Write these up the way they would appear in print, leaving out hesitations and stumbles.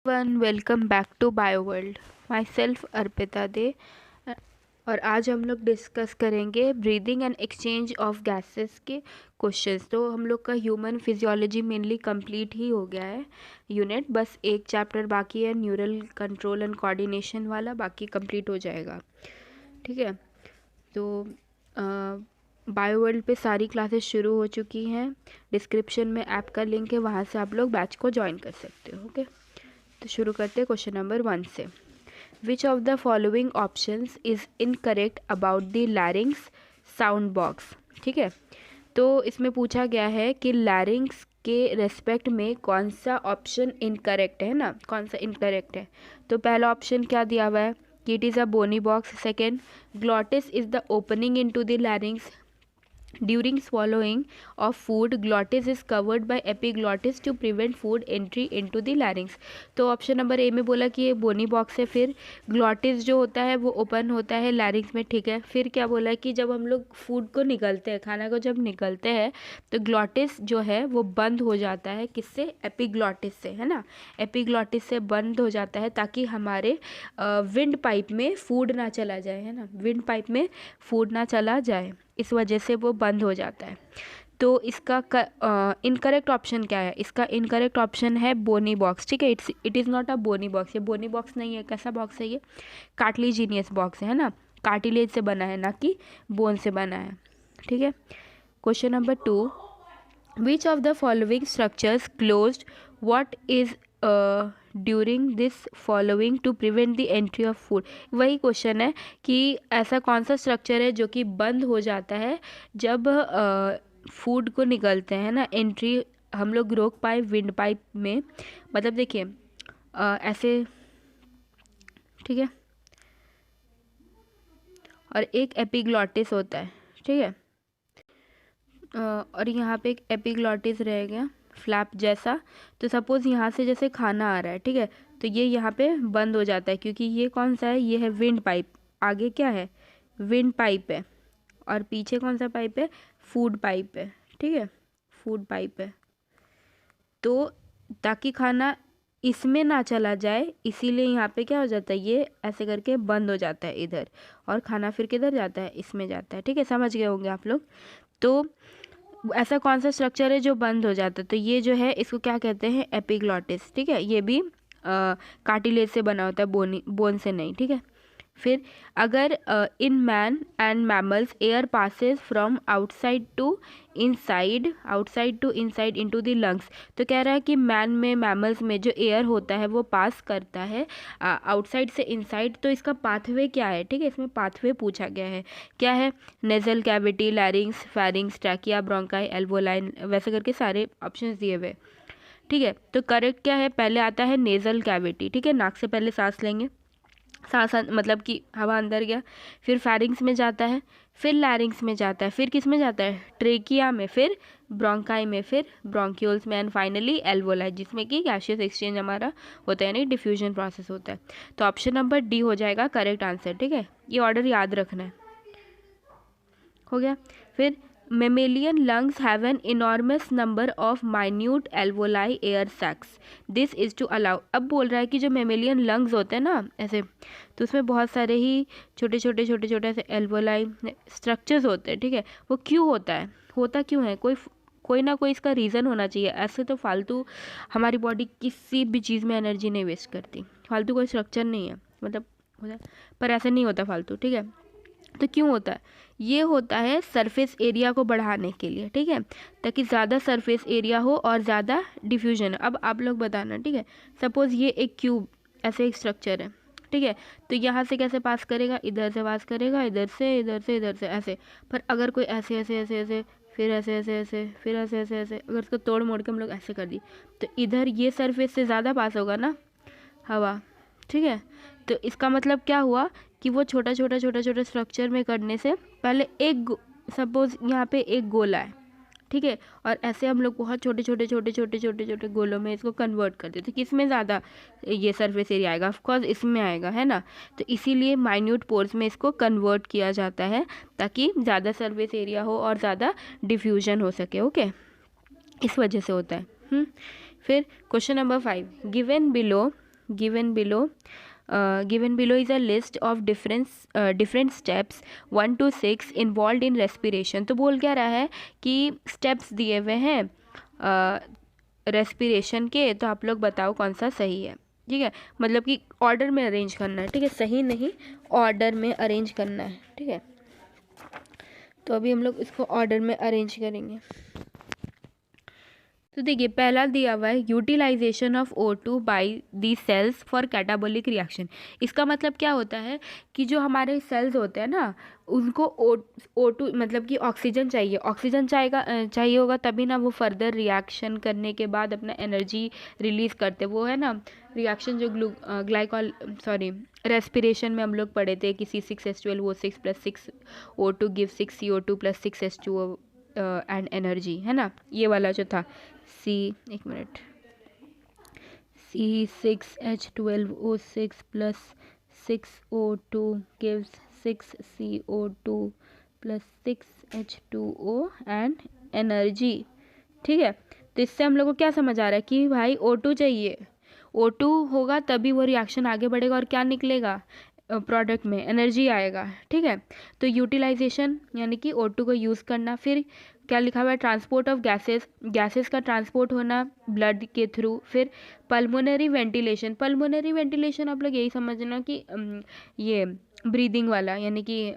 One welcome back to bio world. Myself Arpita De. और आज हम लोग डिस्कस करेंगे breathing and exchange of gases के क्वेश्चंस। तो हम लोग का ह्यूमन फिजियोलॉजी मेनली कंप्लीट ही हो गया है यूनिट, बस एक चैप्टर बाकी है न्यूरल कंट्रोल एंड कोऑर्डिनेशन वाला, बाकी कंप्लीट हो जाएगा। ठीक है, तो बायो वर्ल्ड पे सारी क्लासेस शुरू हो चुकी हैं। डिस्क्रिप्शन में ऐप का लिंक है, वहाँ से आप लोग बैच को ज्वाइन कर सकते हो। ओके, तो शुरू करते हैं क्वेश्चन नंबर 1 से। विच of the following options is incorrect about the larynx sound box. ठीक है, तो इसमें पूछा गया है कि लैरिंग्स के रेस्पेक्ट में कौन सा ऑप्शन इनकरेक्ट है ना, कौन सा इनकरेक्ट है। तो पहला ऑप्शन क्या दिया हुआ है कि it is a bony box. Second, glottis is the opening into the larynx during swallowing of food. Glottis is covered by epiglottis to prevent food entry into the larynx. तो option number A में बोला कि ये bony box है, फिर glottis जो होता है वो ओपन होता है लैरिंक्स में। ठीक है, फिर क्या बोला है कि जब हम लोग फूड को निगलते हैं, खाना को जब निगलते हैं तो ग्लॉटिस जो है वो बंद हो जाता है। किससे? एपिग्लॉटिस से, है ना। एपिग्लॉटिस से बंद हो जाता है ताकि हमारे विंड पाइप में फूड ना चला जाए, है ना, विंड पाइप में फूड ना चला जाए, इस वजह से वो बंद हो जाता है। तो इसका इनकरेक्ट ऑप्शन क्या है? इसका इनकरेक्ट ऑप्शन है बोनी बॉक्स। ठीक है, it is not a bony box. ये बोनी बॉक्स नहीं है। कैसा बॉक्स है ये? कार्टिलेजिनियस बॉक्स है ना, कार्टिलेज से बना है, ना कि बोन से बना है। ठीक है, question number 2, which of the following structures closed what is during this following to prevent the entry of food. वही क्वेश्चन है कि ऐसा कौन सा स्ट्रक्चर है जो कि बंद हो जाता है जब फूड को निकलते हैं ना, एंट्री हम लोग रोक पाए विंड पाइप में। मतलब देखिए ऐसे, ठीक है, और एक एपिग्लॉटिस होता है। ठीक है, और यहाँ पे एक एपिग्लॉटिस रह गया फ्लैप जैसा। तो सपोज़ यहाँ से जैसे खाना आ रहा है, ठीक है, तो ये यहाँ पे बंद हो जाता है क्योंकि ये कौन सा है? ये है विंड पाइप। आगे क्या है? विंड पाइप है, और पीछे कौन सा पाइप है? फूड पाइप है। ठीक है, फूड पाइप है। तो ताकि खाना इसमें ना चला जाए, इसीलिए यहाँ पे क्या हो जाता है? ये ऐसे करके बंद हो जाता है इधर, और खाना फिर किधर जाता है? इसमें जाता है। ठीक है, समझ गए होंगे आप लोग। तो ऐसा कौन सा स्ट्रक्चर है जो बंद हो जाता है? तो ये जो है इसको क्या कहते हैं? एपिग्लॉटिस। ठीक है, ये भी कार्टिलेज से बना होता है, बोन से नहीं। ठीक है, फिर अगर in man and mammals air passes from outside to inside into the lungs. तो कह रहा है कि मैन में, मैमल्स में जो एयर होता है वो पास करता है आउटसाइड से इनसाइड। तो इसका पाथवे क्या है? ठीक है, इसमें पाथवे पूछा गया है। क्या है? Nasal cavity, larynx, pharynx, trachea, bronchi, alveoli, वैसे करके सारे ऑप्शंस दिए हुए। ठीक है, तो करेक्ट क्या है? पहले आता है नेजल कैविटी। ठीक है, नाक से पहले सांस लेंगे, सांस मतलब कि हवा अंदर गया, फिर फेरिंग्स में जाता है, फिर लैरिंग्स में जाता है, फिर किस में जाता है? ट्रेकिया में, फिर ब्रोंकाई में, फिर ब्रोंक्यूल्स में, एंड फाइनली एल्वोलाई, जिसमें कि गैसियस एक्सचेंज हमारा होता है, यानी डिफ्यूजन प्रोसेस होता है। तो ऑप्शन नंबर डी हो जाएगा करेक्ट आंसर। ठीक है, ये ऑर्डर याद रखना है। हो गया। फिर mammalian lungs have an enormous number of minute alveoli air sacs, this is to allow. अब बोल रहा है कि जो मेमेलियन लंग्स होते हैं ना ऐसे, तो उसमें बहुत सारे ही छोटे छोटे ऐसे एल्वोलाई स्ट्रक्चर्स होते हैं। ठीक है, वो क्यों होता है? होता क्यों है? कोई ना कोई इसका रीज़न होना चाहिए। ऐसे तो फालतू हमारी बॉडी किसी भी चीज़ में एनर्जी नहीं वेस्ट करती, फालतू कोई स्ट्रक्चर नहीं है, मतलब होता है, पर ऐसे नहीं होता फालतू। ठीक है, तो क्यों होता है? ये होता है सरफेस एरिया को बढ़ाने के लिए। ठीक है, ताकि ज़्यादा सरफेस एरिया हो और ज़्यादा डिफ्यूजन। अब आप लोग बताना। ठीक है, सपोज़ ये एक क्यूब, ऐसे एक स्ट्रक्चर है। ठीक है, तो यहाँ से कैसे पास करेगा? इधर से पास करेगा, इधर से, इधर से, इधर से, ऐसे। पर अगर कोई ऐसे ऐसे ऐसे ऐसे, फिर ऐसे ऐसे ऐसे, फिर ऐसे ऐसे ऐसे, अगर इसको तोड़ मोड़ के हम लोग ऐसे कर दी, तो इधर ये सरफेस से ज़्यादा पास होगा ना हवा। ठीक है, तो इसका मतलब क्या हुआ कि वो छोटा छोटा स्ट्रक्चर में करने से पहले एक, सपोज यहाँ पे एक गोला है, ठीक है, और ऐसे हम लोग बहुत छोटे गोलों में इसको कन्वर्ट कर देते। किस में ज़्यादा ये सरफेस एरिया आएगा? ऑफकोर्स इसमें आएगा, है ना। तो इसीलिए माइन्यूट पोर्स में इसको कन्वर्ट किया जाता है ताकि ज़्यादा सरफेस एरिया हो और ज़्यादा डिफ्यूजन हो सके। ओके, इस वजह से होता है। फिर question number 5, given below given below is a list of different steps 1 to 6 involved in respiration। तो बोल क्या रहा है कि steps दिए हुए हैं रेस्पिरेशन के, तो आप लोग बताओ कौन सा सही है। ठीक है, मतलब कि ऑर्डर में अरेंज करना है। ठीक है, सही नहीं, ऑर्डर में अरेंज करना है। ठीक है, तो अभी हम लोग इसको ऑर्डर में अरेंज करेंगे। तो देखिए पहला दिया हुआ है utilization of O2 by the cells for catabolic reaction. इसका मतलब क्या होता है कि जो हमारे सेल्स होते हैं ना, उनको O2 मतलब कि ऑक्सीजन चाहिए, ऑक्सीजन चाहिए होगा तभी ना वो फर्दर रिएक्शन करने के बाद अपना एनर्जी रिलीज करते। वो है ना रिएक्शन जो रेस्पिरेशन में हम लोग पढ़े थे कि C6H12O6 + 6O2 give 6 CO2 + 6 H2O and energy, है ना, ये वाला जो था C6H12O6 + 6O2 gives 6 CO2 + 6 H2O and energy. ठीक है, तो इससे हम लोग को क्या समझ आ रहा है कि भाई O2 चाहिए, O2 होगा तभी वो रिएक्शन आगे बढ़ेगा और क्या निकलेगा प्रोडक्ट में, एनर्जी आएगा। ठीक है, तो यूटिलाइजेशन यानी कि O2 को यूज़ करना। फिर क्या लिखा हुआ है, ट्रांसपोर्ट ऑफ गैसेस का ट्रांसपोर्ट होना ब्लड के थ्रू। फिर पल्मोनरी वेंटिलेशन आप लोग यही समझना कि ये ब्रीदिंग वाला, यानी कि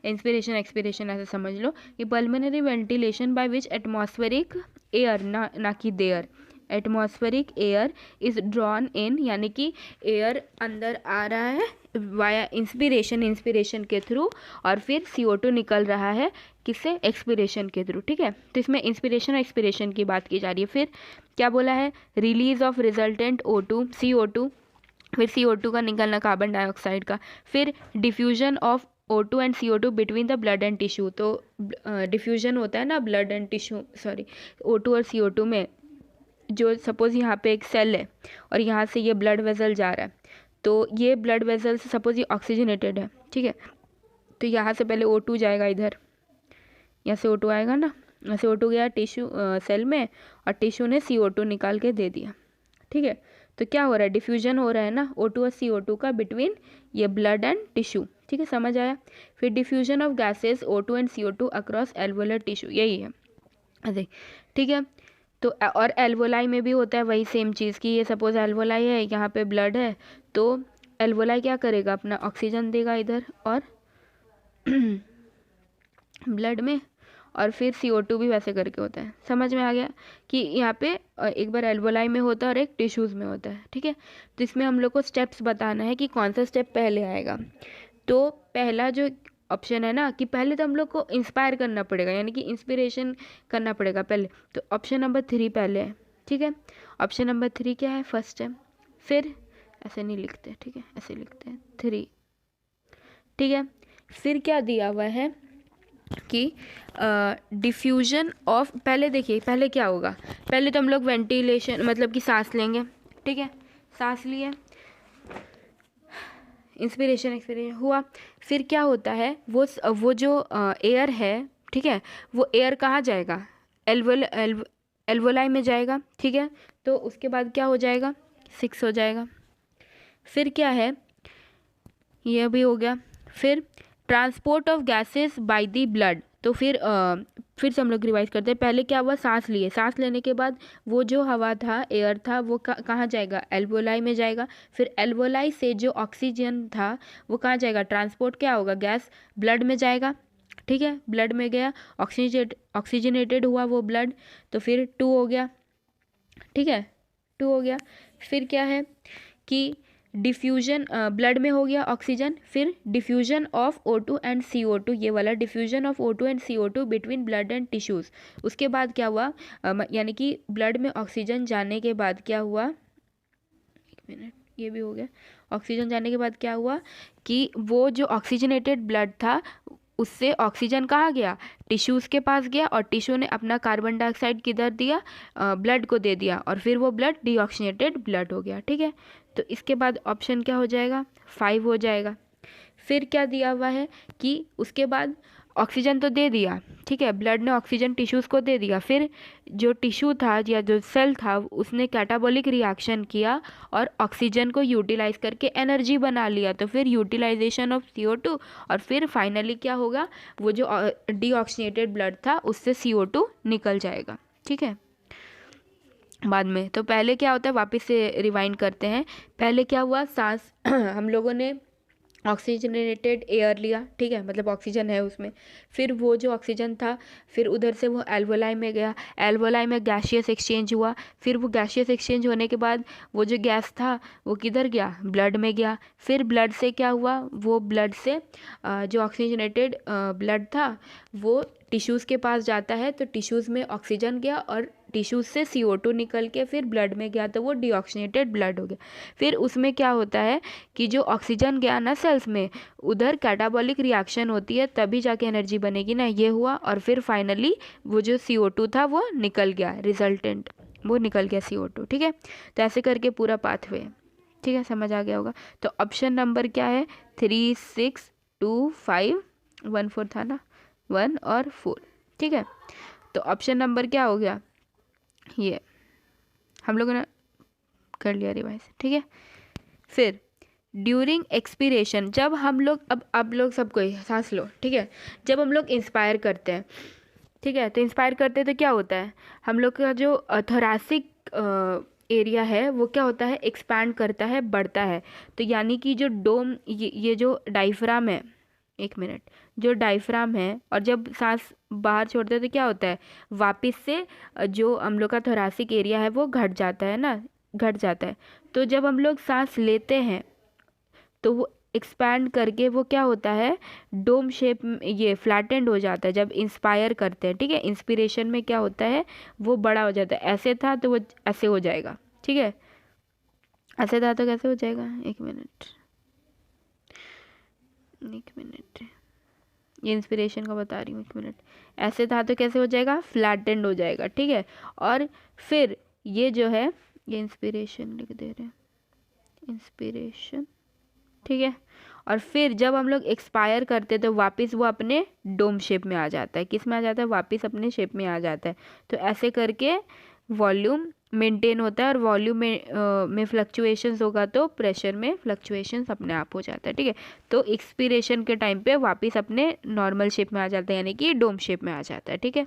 इंस्पिरेशन एक्सपिरेशन ऐसे समझ लो कि pulmonary ventilation by which atmospheric air ना कि there atmospheric air is drawn in, यानी कि एयर अंदर आ रहा है वाया इंस्पिरेशन के थ्रू, और फिर CO2 निकल रहा है किससे, एक्सपिरेशन के थ्रू। ठीक है, तो इसमें इंस्पिरेशन और एक्सपिरेशन की बात की जा रही है। फिर क्या बोला है, release of resultant O2 CO2, फिर CO2 का निकलना कार्बन डाइऑक्साइड का। फिर diffusion of O2 and CO2 between the blood and tissue. तो डिफ्यूजन होता है ना ब्लड एंड टिश्यू, O2 और CO2 में। जो सपोज़ यहाँ पे एक सेल है और यहाँ से ये ब्लड वेसल जा रहा है, तो ये ब्लड वेसल से सपोज़ ये ऑक्सीजनेटेड है। ठीक है, तो यहाँ से पहले O2 जाएगा इधर, यहाँ से O2 आएगा ना, यहाँ से O2 गया टिश्यू सेल में, और टिश्यू ने CO2 निकाल के दे दिया। ठीक है, तो क्या हो रहा है, डिफ्यूजन हो रहा है ना O2 और CO2 का बिटवीन ये ब्लड एंड टिश्यू। ठीक है, समझ आया। फिर diffusion of gases O2 and CO2 across alveolar tissue, यही है अरे। ठीक है, तो और एल्वोलाई में भी होता है वही सेम चीज़ कि ये सपोज एल्वोलाई है, यहाँ पे ब्लड है, तो एल्वोलाई क्या करेगा, अपना ऑक्सीजन देगा इधर और ब्लड में, और फिर CO2 भी वैसे करके होता है। समझ में आ गया कि यहाँ पे एक बार एल्वोलाई में होता है और एक टिश्यूज़ में होता है। ठीक है, तो इसमें हम लोग को स्टेप्स बताना है कि कौन सा स्टेप पहले आएगा। तो पहला जो ऑप्शन है ना कि पहले तो हम लोग को इंस्पायर करना पड़ेगा, यानी कि इंस्पिरेशन करना पड़ेगा पहले, तो ऑप्शन नंबर 3 पहले है। ठीक है, ऑप्शन नंबर 3 क्या है, फर्स्ट है। फिर ऐसे नहीं लिखते, ठीक है, ऐसे लिखते हैं 3। ठीक है, फिर क्या दिया हुआ है कि डिफ्यूजन ऑफ, पहले देखिए पहले क्या होगा, पहले तो हम लोग वेंटिलेशन मतलब कि सांस लेंगे। ठीक है, सांस लिए, इंस्पिरेशन एक्सपिरेशन हुआ, फिर क्या होता है, वो जो एयर है, ठीक है, वो एयर कहाँ जाएगा, एल्वोलाई में जाएगा। ठीक है, तो उसके बाद क्या हो जाएगा, 6 हो जाएगा। फिर क्या है, ये भी हो गया। फिर transport of gases by the blood, तो फिर से हम लोग रिवाइज करते हैं। पहले क्या हुआ, सांस लिए, सांस लेने के बाद वो जो हवा था, एयर था, वो कहाँ जाएगा, एल्वोलाई में जाएगा। फिर एल्वोलाई से जो ऑक्सीजन था वो कहाँ जाएगा, ट्रांसपोर्ट क्या होगा, गैस ब्लड में जाएगा। ठीक है, ब्लड में गया, ऑक्सीजनेटेड हुआ वो ब्लड, तो फिर 2 हो गया। ठीक है, 2 हो गया। फिर क्या है कि डिफ्यूजन ब्लड में हो गया ऑक्सीजन, फिर diffusion of O2 and CO2, ये वाला diffusion of O2 and CO2 between blood and tissues. उसके बाद क्या हुआ, यानी कि ब्लड में ऑक्सीजन जाने के बाद क्या हुआ, 1 मिनट, ये भी हो गया। ऑक्सीजन जाने के बाद क्या हुआ कि वो जो ऑक्सीजनेटेड ब्लड था उससे ऑक्सीजन कहाँ गया, टिश्यूज़ के पास गया, और टिश्यू ने अपना कार्बन डाइऑक्साइड किधर दिया, ब्लड को दे दिया, और फिर वो ब्लड डीऑक्सीजनेटेड ब्लड हो गया। ठीक है, तो इसके बाद ऑप्शन क्या हो जाएगा, 5 हो जाएगा। फिर क्या दिया हुआ है कि उसके बाद ऑक्सीजन तो दे दिया, ठीक है, ब्लड ने ऑक्सीजन टिश्यूज़ को दे दिया, फिर जो टिश्यू था या जो सेल था उसने कैटाबॉलिक रिएक्शन किया और ऑक्सीजन को यूटिलाइज करके एनर्जी बना लिया, तो फिर यूटिलाइजेशन ऑफ CO2 और फिर फाइनली क्या होगा, वो जो डीऑक्सीनेटेड ब्लड था उससे CO2 निकल जाएगा, ठीक है, बाद में। तो पहले क्या होता है, वापस से रिवाइंड करते हैं। पहले क्या हुआ, सांस हम लोगों ने ऑक्सीजनेटेड एयर लिया, ठीक है, मतलब ऑक्सीजन है उसमें, फिर वो जो ऑक्सीजन था फिर उधर से वो एल्वोलाई में गया, एल्वोलाई में गैसियस एक्सचेंज हुआ, फिर वो गैसियस एक्सचेंज होने के बाद वो जो गैस था वो किधर गया, ब्लड में गया, फिर ब्लड से क्या हुआ, वो ब्लड से जो ऑक्सीजनेटेड ब्लड था वो टिश्यूज़ के पास जाता है, तो टिश्यूज़ में ऑक्सीजन गया और टिश्यूज़ से CO2 निकल के फिर ब्लड में गया, तो वो डीऑक्सीनेटेड ब्लड हो गया। फिर उसमें क्या होता है कि जो ऑक्सीजन गया ना सेल्स में, उधर कैटाबॉलिक रिएक्शन होती है तभी जाके एनर्जी बनेगी ना, ये हुआ, और फिर फाइनली वो जो CO2 था वो निकल गया, रिजल्टेंट वो निकल गया CO2, ठीक है। तो ऐसे करके पूरा पाथवे, ठीक है, समझ आ गया होगा। तो ऑप्शन नंबर क्या है, 3, 6, 2, 5, 1, 4 था ना, 1 और 4, ठीक है। तो ऑप्शन नंबर क्या हो गया, ये हम लोगों ने कर लिया रिवाइज, ठीक है। फिर ड्यूरिंग एक्सपीरेशन, जब हम लोग अब लोग सबको सांस लो, ठीक है, जब हम लोग इंस्पायर करते हैं, ठीक है, तो इंस्पायर करते हैं तो क्या होता है, हम लोग का जो थोरैसिक एरिया है वो क्या होता है, एक्सपैंड करता है, बढ़ता है। तो यानी कि जो डोम, ये जो डायफ्राम है, एक मिनट, जो डायफ्राम है, और जब सांस बाहर छोड़ते हैं तो क्या होता है, वापस से जो हम लोग का थोरैसिक एरिया है वो घट जाता है ना, घट जाता है। तो जब हम लोग सांस लेते हैं तो वो एक्सपैंड करके वो क्या होता है, डोम शेप, ये फ्लैटेंड हो जाता है जब इंस्पायर करते हैं, ठीक है। इंस्पिरेशन में क्या होता है, वो बड़ा हो जाता है, ऐसे था तो वो ऐसे हो जाएगा, ठीक है, ऐसे था तो कैसे हो जाएगा, एक मिनट, ये इंस्पिरेशन का बता रही हूँ, एक मिनट, ऐसे था तो कैसे हो जाएगा, फ्लैटेंड हो जाएगा, ठीक है। और फिर ये जो है, ये इंस्पिरेशन लिख दे रहे हैं, इंस्पिरेशन, ठीक है। और फिर जब हम लोग एक्सपायर करते हैं तो वापस वो अपने डोम शेप में आ जाता है, किस में आ जाता है, वापस अपने शेप में आ जाता है। तो ऐसे करके वॉल्यूम मेंटेन होता है, और वॉल्यूम में फ्लक्चुएशंस होगा तो प्रेशर में फ्लक्चुएशंस अपने आप हो जाता है, ठीक है। तो एक्सपीरेशन के टाइम पे वापस अपने नॉर्मल शेप में आ जाता है, यानी कि डोम शेप में आ जाता है, ठीक है।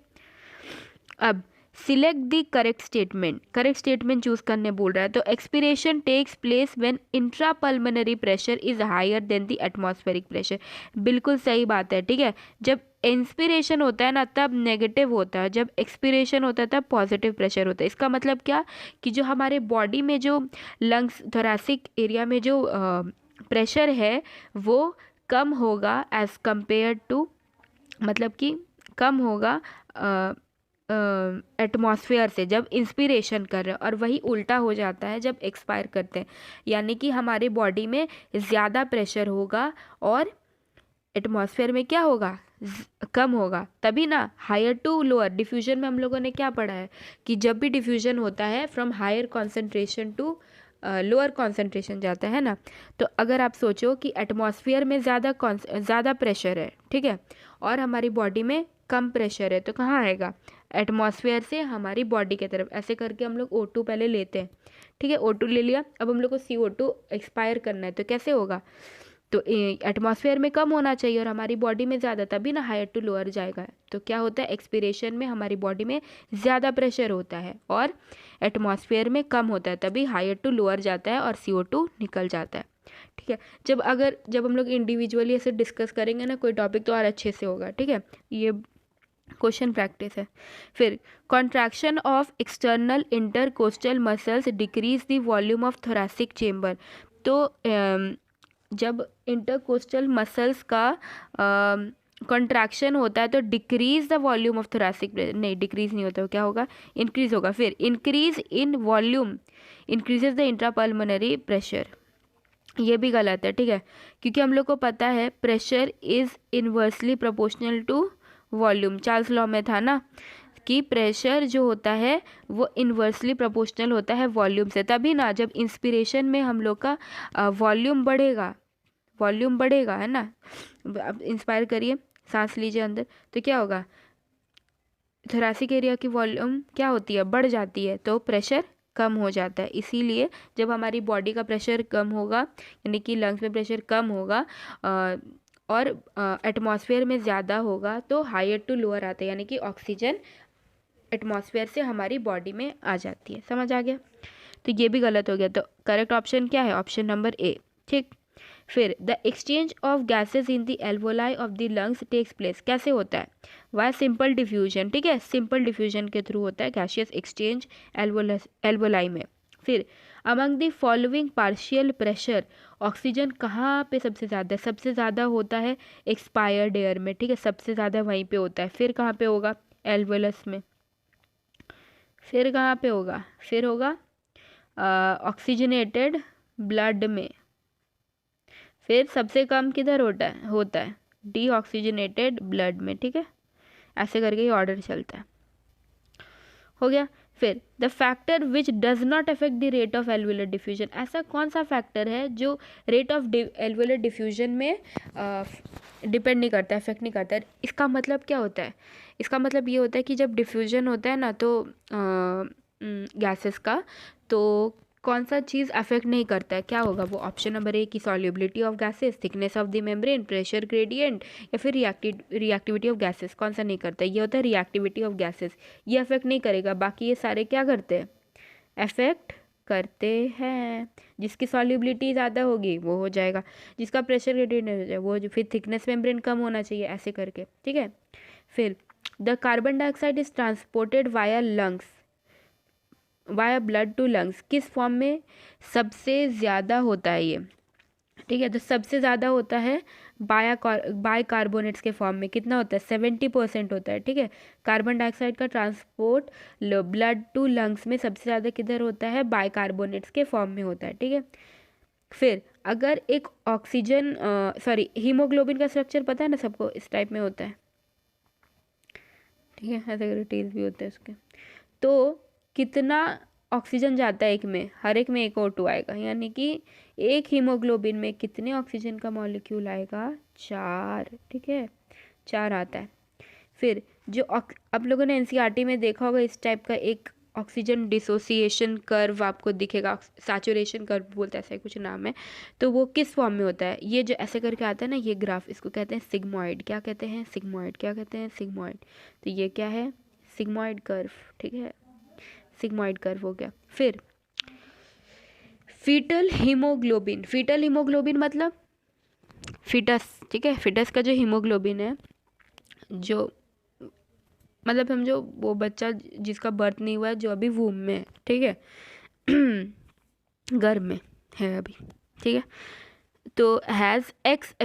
अब select the correct statement, correct statement choose करने बोल रहा है। तो expiration takes place when intrapulmonary pressure is higher than the atmospheric pressure, बिल्कुल सही बात है, ठीक है। जब इंस्पिरेशन होता है ना तब नेगेटिव होता है, जब एक्सपिरेशन होता है तब पॉजिटिव प्रेशर होता है। इसका मतलब क्या, कि जो हमारे बॉडी में जो लंग्स थोरैसिक एरिया में जो प्रेशर है वो कम होगा एज कंपेयर टू, मतलब कि कम होगा एटमॉस्फेयर से जब इंस्पिरेशन कर रहे हैं, और वही उल्टा हो जाता है जब एक्सपायर करते हैं, यानी कि हमारे बॉडी में ज़्यादा प्रेशर होगा और एटमॉस्फेयर में क्या होगा, कम होगा। तभी ना हायर टू लोअर, डिफ्यूजन में हम लोगों ने क्या पढ़ा है कि जब भी डिफ्यूजन होता है from higher concentration to lower concentration जाता है ना। तो अगर आप सोचो कि एटमॉस्फेयर में ज़्यादा प्रेशर है, ठीक है, और हमारी बॉडी में कम प्रेशर है, तो कहाँ आएगा, एटमॉस्फेयर से हमारी बॉडी की तरफ। ऐसे करके हम लोग O2 पहले लेते हैं, ठीक है, O2 ले लिया, अब हम लोग को CO2 एक्सपायर करना है, तो कैसे होगा, तो एटमॉस्फेयर में कम होना चाहिए और हमारी बॉडी में ज़्यादा, तभी ना हायर टू लोअर जाएगा। तो क्या होता है, एक्सपिरेशन में हमारी बॉडी में ज़्यादा प्रेशर होता है और एटमॉस्फेयर में कम होता है, तभी हायर टू लोअर जाता है और CO2 निकल जाता है, ठीक है। जब हम लोग इंडिविजुअली ऐसे डिस्कस करेंगे ना कोई टॉपिक तो और अच्छे से होगा, ठीक है। ये क्वेश्चन प्रैक्टिस है। फिर contraction of external intercostal muscles decrease the volume of thoracic chamber. तो जब इंटरकोस्टल मसल्स का कॉन्ट्रैक्शन होता है तो decrease the volume of thoracic, नहीं डिक्रीज नहीं होता, क्या होगा, इंक्रीज होगा। फिर increase in volume increases the intrapulmonary pressure, ये भी गलत है, ठीक है, क्योंकि हम लोग को पता है pressure is inversely proportional to volume. Charles law में था ना कि प्रेशर जो होता है वो इनवर्सली प्रोपोर्शनल होता है वॉल्यूम से, तभी ना जब इंस्पिरेशन में हम लोग का वॉल्यूम बढ़ेगा है ना। अब इंस्पायर करिए, सांस लीजिए अंदर, तो क्या होगा, थोरैसिक एरिया की वॉल्यूम क्या होती है, बढ़ जाती है, तो प्रेशर कम हो जाता है। इसीलिए जब हमारी बॉडी का प्रेशर कम होगा, यानी कि लंग्स में प्रेशर कम होगा और एटमॉस्फेयर में ज़्यादा होगा, तो हायर टू लोअर आता है, यानी कि ऑक्सीजन एटमॉस्फेयर से हमारी बॉडी में आ जाती है। समझ आ गया? तो ये भी गलत हो गया, तो करेक्ट ऑप्शन क्या है, ऑप्शन नंबर ए। ठीक। फिर the exchange of gases in the alveoli of the lungs takes place, कैसे होता है, वाई सिंपल डिफ्यूजन। ठीक है, सिंपल डिफ्यूजन के थ्रू होता है गैसियस एक्सचेंज एल्वोलाई में। फिर among the following partial pressure, oxygen कहाँ पे सबसे ज़्यादा, सबसे ज़्यादा होता है एक्सपायर्ड एयर में। ठीक है, सबसे ज़्यादा वहीं पे होता है। फिर कहाँ पे होगा, एल्वोलस में। फिर कहाँ पे होगा, फिर होगा ऑक्सीजनेटेड ब्लड में। फिर सबसे कम किधर होता है डीऑक्सीजनेटेड ब्लड में। ठीक है, ऐसे करके ये ऑर्डर चलता है। हो गया। फिर the factor which does not affect the rate of alveolar diffusion, ऐसा कौन सा फैक्टर है जो रेट ऑफ एल्वुलर डिफ्यूजन में डिपेंड नहीं करता, इफेक्ट नहीं करता है। इसका मतलब क्या होता है, इसका मतलब ये होता है कि जब डिफ्यूजन होता है ना, तो गैसेस का, तो कौन सा चीज़ अफेक्ट नहीं करता है, क्या होगा वो, ऑप्शन नंबर ए की solubility of gases, thickness of the membrane, pressure gradient, या फिर रिएक्टिविटी ऑफ गैसेस। कौन सा नहीं करता है, ये होता है रिएक्टिविटी ऑफ गैसेस, ये अफेक्ट नहीं करेगा। बाकी ये सारे क्या करते हैं, अफेक्ट करते हैं। जिसकी सॉल्युबिलिटी ज़्यादा होगी वो हो जाएगा, जिसका प्रेशर ग्रेडियंट हो जाएगा वो, फिर थिकनेस मेम्ब्रेन कम होना चाहिए, ऐसे करके। ठीक है। फिर the carbon dioxide is transported via lungs, via blood to lungs, किस फॉर्म में सबसे ज़्यादा होता है ये। ठीक है, तो सबसे ज़्यादा होता है बाइकार्बोनेट्स के फॉर्म में। कितना होता है, 70% होता है। ठीक है, कार्बन डाइऑक्साइड का ट्रांसपोर्ट ब्लड टू लंग्स में सबसे ज़्यादा किधर होता है, बाइकार्बोनेट्स के फॉर्म में होता है। ठीक है। फिर अगर एक ऑक्सीजन सॉरी हीमोग्लोबिन का स्ट्रक्चर पता है ना सबको, इस टाइप में होता है। ठीक है, ऐसे करके टेल्स भी होते हैं उसके। तो कितना ऑक्सीजन जाता है एक में, हर एक में एक O2 आएगा, यानी कि एक हीमोग्लोबिन में कितने ऑक्सीजन का मॉलिक्यूल आएगा, 4। ठीक है, 4 आता है। फिर जो आप लोगों ने एनसीईआरटी में देखा होगा, इस टाइप का एक ऑक्सीजन डिसोसिएशन कर्व आपको दिखेगा, सैचुरेशन कर्व बोलते हैं, ऐसा कुछ नाम है। तो वो किस फॉर्म में होता है, ये जो ऐसे करके आता है ना ये ग्राफ, इसको कहते हैं सिग्मॉइड। क्या कहते हैं, सिग्मॉइड। क्या कहते हैं, सिग्मॉइड। तो ये क्या है, सिग्मॉइड कर्व। ठीक है, सिग्मॉइड कर्व हो गया। फिर फीटल हीमोग्लोबिन, फीटल हीमोग्लोबिन मतलब फीटस। ठीक है, फीटस का जो हीमोग्लोबिन है, जो मतलब समझो वो बच्चा जिसका बर्थ नहीं हुआ है, जो अभी वूम में है। ठीक है, गर्भ में है अभी। ठीक है, तो has x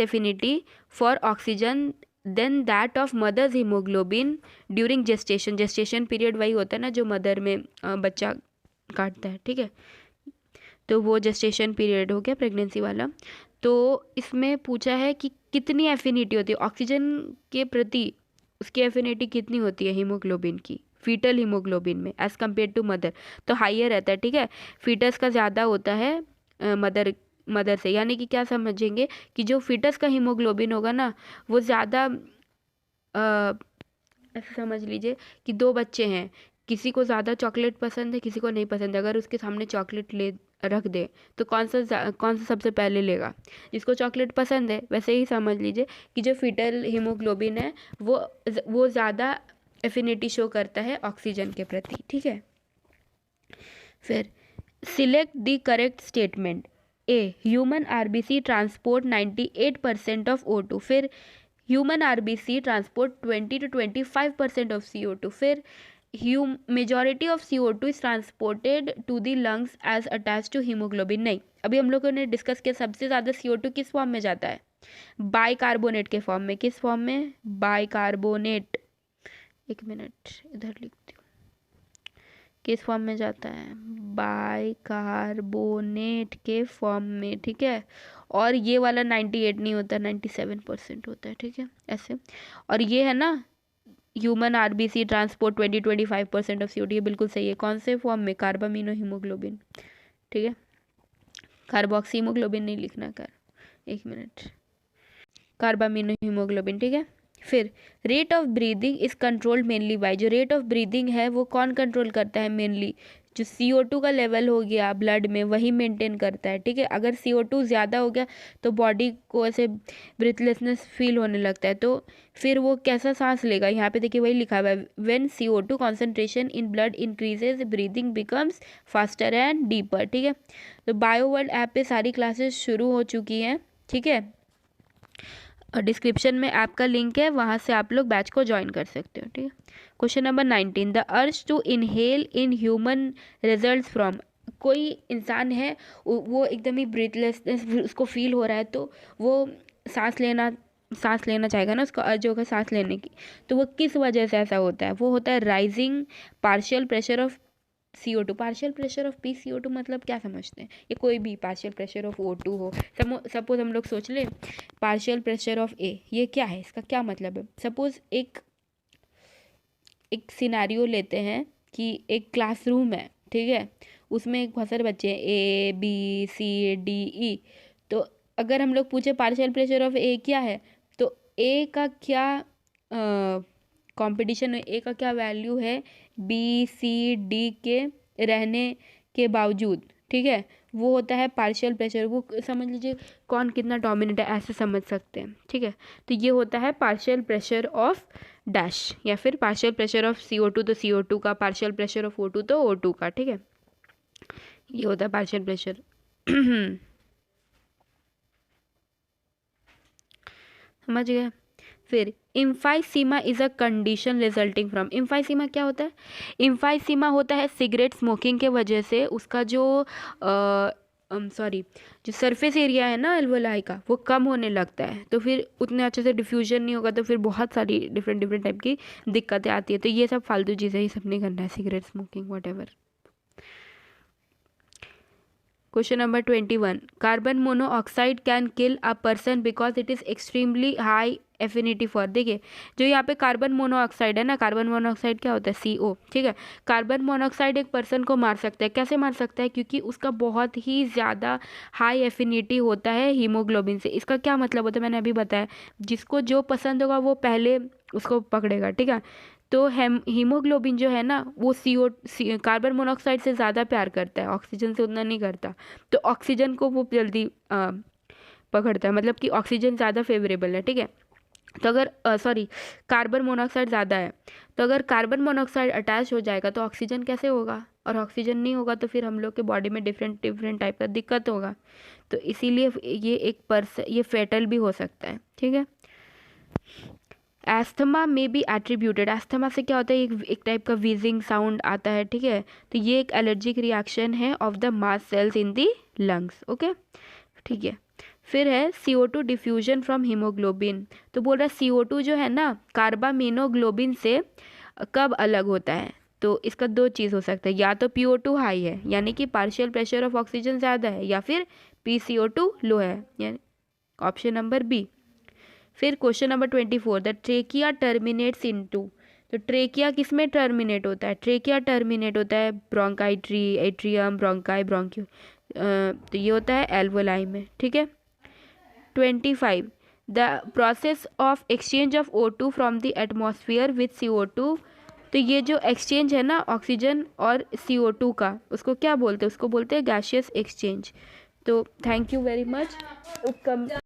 affinity for oxygen than that of mother's haemoglobin during gestation. Gestation period वही होता है ना जो मदर में बच्चा काटता है। ठीक है, तो वो जेस्टेशन पीरियड हो गया प्रेगनेंसी वाला। तो इसमें पूछा है कि कितनी एफिनिटी होती है ऑक्सीजन के प्रति, उसकी एफिनिटी कितनी होती है हीमोग्लोबिन की, फीटल हीमोग्लोबिन में एज़ कम्पेयर टू मदर, तो हाइयर रहता है। ठीक है, फीटस का ज़्यादा होता है मदर से, यानी कि क्या समझेंगे कि जो फीटस का हीमोग्लोबिन होगा ना वो ज़्यादा, ऐसे समझ लीजिए कि 2 बच्चे हैं, किसी को ज़्यादा चॉकलेट पसंद है, किसी को नहीं पसंद है। अगर उसके सामने चॉकलेट ले रख दे तो कौन सा सबसे पहले लेगा, जिसको चॉकलेट पसंद है। वैसे ही समझ लीजिए कि जो फीटल हीमोग्लोबिन है वो ज़्यादा एफिनिटी शो करता है ऑक्सीजन के प्रति। ठीक है। फिर select the correct statement. A, human RBC transport 98% of O2। फिर human RBC transport 20 to 25% of CO2। फिर majority of CO2 is transported to the lungs as attach to haemoglobin. नहीं, अभी हम लोगों ने डिस्कस किया सबसे ज़्यादा CO2 किस फॉर्म में जाता है, बाइकार्बोनेट के फॉर्म में। किस फॉर्म में, बाइकार्बोनेट। एक मिनट इधर लिखती हूँ, किस फॉर्म में जाता है, बाइकार्बोनेट के फॉर्म में। ठीक है, और ये वाला 98 नहीं होता, 97% होता है। ठीक है, ऐसे। और ये है ना human RBC transport 20-25% of CO2, ये बिल्कुल सही है। कौन से फॉर्म में, कार्बामिनो हीमोग्लोबिन। ठीक है, कार्बोक्सी हीमोग्लोबिन नहीं लिखना कर, एक मिनट। कार्बामिनो हीमोग्लोबिन, ठीक है। फिर rate of breathing is controlled mainly by, जो रेट ऑफ ब्रीदिंग है वो कौन कंट्रोल करता है? मेनली जो CO2 का लेवल हो गया ब्लड में वही मेंटेन करता है, ठीक है। अगर CO2 ज़्यादा हो गया तो बॉडी को ऐसे ब्रीथलेसनेस फील होने लगता है, तो फिर वो कैसा सांस लेगा? यहाँ पे देखिए वही लिखा हुआ है, when CO2 concentration in blood increases breathing becomes faster and deeper, ठीक है। तो बायोवर्ल्ड ऐप पे सारी क्लासेस शुरू हो चुकी हैं, ठीक है। और डिस्क्रिप्शन में ऐप का लिंक है, वहाँ से आप लोग बैच को ज्वाइन कर सकते हो, ठीक है। Question number 19, the urge to inhale in human result from, कोई इंसान है वो एकदम ही ब्रीथलेसनेस उसको फील हो रहा है, तो वो सांस लेना चाहेगा ना, उसका अर्ज होगा सांस लेने की, तो वो किस वजह से ऐसा होता है? वो होता है rising partial pressure of CO2। Partial pressure of PCO2 मतलब क्या समझते हैं? ये कोई भी पार्शियल प्रेशर ऑफ O2 हो, सपोज हम लोग सोच लें पार्शियल प्रेशर ऑफ A, ये क्या है, इसका क्या मतलब है? सपोज एक सिनेरियो लेते हैं कि एक क्लासरूम है, ठीक है, उसमें बहुत सारे बच्चे हैं ABCDE, तो अगर हम लोग पूछे पार्शियल प्रेशर ऑफ A क्या है, तो A का क्या कंपटीशन है, A का क्या वैल्यू है BCD के रहने के बावजूद, ठीक है, वो होता है पार्शियल प्रेशर। वो समझ लीजिए कौन कितना डोमिनेट है, ऐसे समझ सकते हैं, ठीक है। तो ये होता है पार्शियल प्रेशर ऑफ डैश, या फिर पार्शियल प्रेशर ऑफ CO2 तो CO2 का, पार्शियल प्रेशर ऑफ O2 तो O2 का, ठीक है। ये होता है पार्शियल प्रेशर। समझ गए। फिर emphysema is a condition resulting from, emphysema क्या होता है? इम्फाइसीमा होता है सिगरेट स्मोकिंग के वजह से उसका जो जो सरफेस एरिया है ना एल्वोलाई का, वो कम होने लगता है, तो फिर उतने अच्छे से डिफ्यूजन नहीं होगा, तो फिर बहुत सारी डिफरेंट टाइप की दिक्कतें आती है। तो ये सब फालतू चीज़ें, ये सब नहीं करना है, cigarette smoking whatever. Question number 21, carbon monoxide can kill a person because it is extremely high affinity for, देखिए जो यहाँ पे कार्बन मोनोऑक्साइड है ना, कार्बन मोनोऑक्साइड क्या होता है? CO, ठीक है। कार्बन मोनोऑक्साइड एक पर्सन को मार सकता है, कैसे मार सकता है? क्योंकि उसका बहुत ही ज़्यादा हाई एफिनिटी होता है हीमोग्लोबिन से। इसका क्या मतलब होता है? मैंने अभी बताया, जिसको जो पसंद होगा वो पहले उसको पकड़ेगा, ठीक है। तो हीमोग्लोबिन जो है ना वो कार्बन मोनोऑक्साइड से ज़्यादा प्यार करता है, ऑक्सीजन से उतना नहीं करता, तो ऑक्सीजन को वो जल्दी पकड़ता है, मतलब कि ऑक्सीजन ज़्यादा फेवरेबल है, ठीक है। तो अगर कार्बन मोनोऑक्साइड ज़्यादा है, तो अगर कार्बन मोनोऑक्साइड अटैच हो जाएगा तो ऑक्सीजन कैसे होगा? और ऑक्सीजन नहीं होगा तो फिर हम लोग के बॉडी में डिफरेंट टाइप का दिक्कत होगा, तो इसीलिए ये फेटल भी हो सकता है, ठीक है। एस्थमा में बी एट्रीब्यूटेड, एस्थमा से क्या होता है? एक टाइप का वीजिंग साउंड आता है, ठीक है। तो ये एक एलर्जिक रिएक्शन है of the mast cells in the lungs, okay, ठीक है। फिर है CO2 डिफ्यूजन फ्रॉम हीमोग्लोबिन, तो बोल रहा है CO2 जो है ना कार्बामिनोग्लोबिन से कब अलग होता है? तो इसका दो चीज़ हो सकता है, या तो PO2 हाई है यानी कि पार्शियल प्रेशर ऑफ ऑक्सीजन ज़्यादा है, या फिर PCO2 लो है, यानी ऑप्शन नंबर बी। फिर question number 24, the trachea terminates into, तो ट्रेकिया किस में टर्मिनेट होता है? ट्रेकिया टर्मिनेट होता है ब्रोंकाइट्री, एट्रियम, ब्रोंकाई, ब्रोंक्यू, तो ये होता है एल्वोलाई में, ठीक है। 25, the process of exchange of O2 from the atmosphere with CO2, तो ये जो एक्सचेंज है ना ऑक्सीजन और CO2 का, उसको क्या बोलते हैं? उसको बोलते हैं गैसियस एक्सचेंज। तो थैंक यू वेरी मच।